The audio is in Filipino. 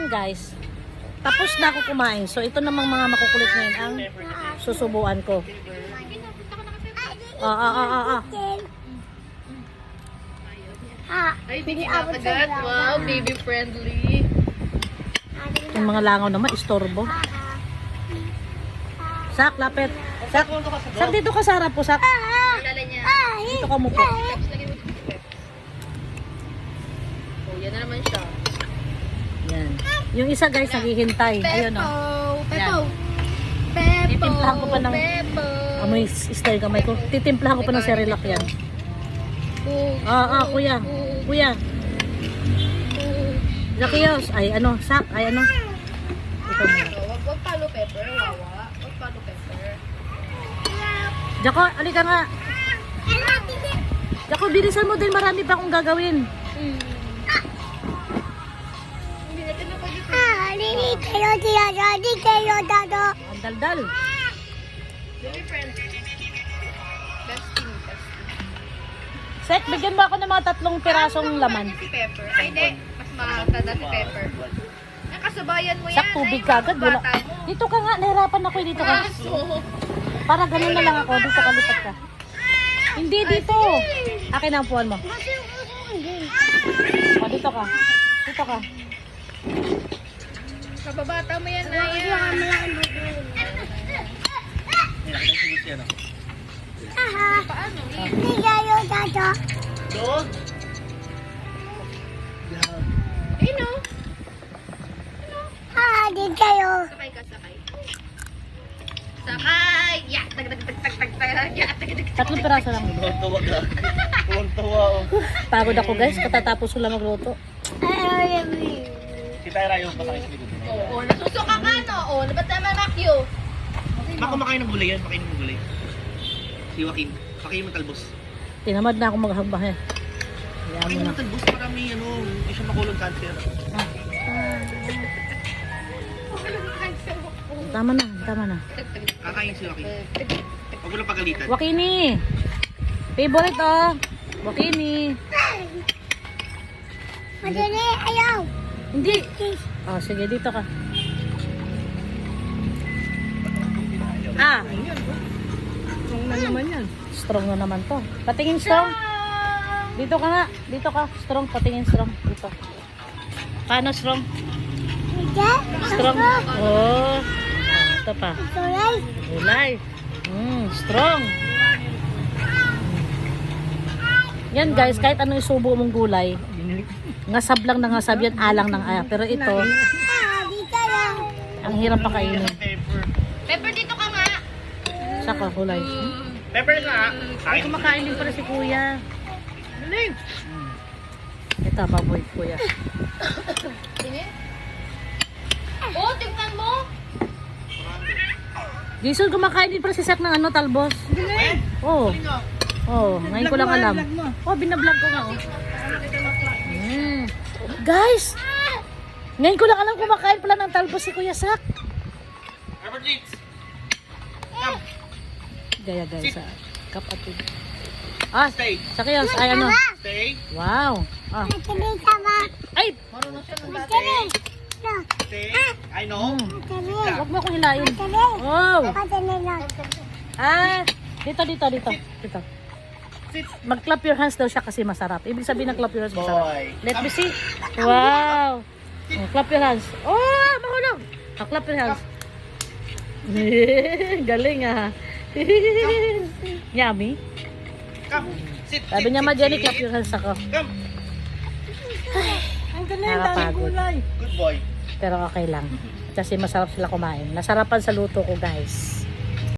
guys, tapos na ako kumain. So ito namang mga makukulit ngayon ang susubuan ko. Ay, hindi kinakagat. Wow, baby friendly. Yung mga langaw naman, istorbo. Sak, lapit. Sak, sak dito ka sa harap po, Sak. Lala niya. Dito ka mupo. Oh, yan na naman siya. Yan. Yung isa guys, naghihintay. Ayun o. Pepo. Titimplahan ko pa ng Pepo. amoy style kamay ko. Titimplahan ko pa ng Cerelac yan. Kuya. Kuya. Zacchaeus. Ay, ano, Sak. Ay, ano. Ito muna. Wag palo pepper, wawa. Wag palo pepper. Jacko, alika nga. Jacko, bilisan mo din. Marami pa akong gagawin. Hindi natin na pwede ko. Ang daldal. Baby friendly. Besting. Sek, bigyan mo ako ng mga 3 pirasong laman. Si Pepper. Ay, hindi. Mas matanda si Pepper. Ang kasabayan mo yan. Sak, tubig ka agad. Wala. Dito ka nga. Nahirapan ako dito ka. Para ganun na lang ako. Dito ka, lipat ka. Hindi dito. Akin ang puwan mo. O, dito ka. Dito ka. Kababata mo yan na yan. Paano? Eh, no? Sakay ka, sakay. Sakay! Ya! Tag-tag-tag-tag-tag-tag! Ya! Tag-tag-tag! 3 piraso lang. Tuwang-tuwa oh. Pagod ako guys. Katatapos ko lang magluto. Si Tyra yung pasakay sa likod. Oo, nasusuka ka, no? Oo, ba't naman makyo? Baka kumakain ng gulay yan, pakain ng gulay. Si Joaquin, pakain mo talbos. Tinamad na ako maghambah eh. Hayaan Pakain mo mo na. talbos para may ano, hindi siya makulong cancer. Tama na. Tama na. Kakain si Joaquin. Huwag mo lang pagalitan. Wakini. Favorite oh. Wakini. Hindi. Oh, sige dito ka. Strong na naman yan. Strong na naman to. Patingin strong. Dito ka nga. Dito ka. Strong. Patingin strong. Dito. Paano strong? Strong. Oh. Ito pa. Gulay. Strong. Yan guys, kahit anong isubo mong gulay, ngasab lang ng ngasab yan, alang ng aya. Pero ito, ang hirap pa kainin. Pepper. Pepper, dito ka nga! Saka gulay. Pepper nga. Ay, kumakain din pala si kuya. Galing! Ito, baboy kuya. Sini? Oh, tingnan mo! Jason, kumakain din pala si Sak ng ano, talbos. Oo. Oh, ngayon ko lang alam. Oh, binablog ko nga. Oh. Guys! Ngayon ko lang alam kumakain pala ng talbos si Kuya Sak. Pepper Jeets. Come. Gaya-gaya sa kapatid. Stay. Sakiyos, ay ano. Stay. Wow. Ay! Marunong siya ng dati. Stay. I know. Huwag mo akong hilain. Oh! Dito. Mag-clap your hands daw siya kasi masarap. Ibig sabihin ng clap your hands masarap. Boy. Let me see. Wow! Oh, clap your hands. Oh! Mahulog! Oh, clap your hands. Galing ah. Yummy. Come. Sit. Sabi niya, Jenny, clap your hands ako. Come. Nakapagod. Good boy. Pero okay lang. Kasi masarap sila kumain. Nasarapan sa luto ko guys.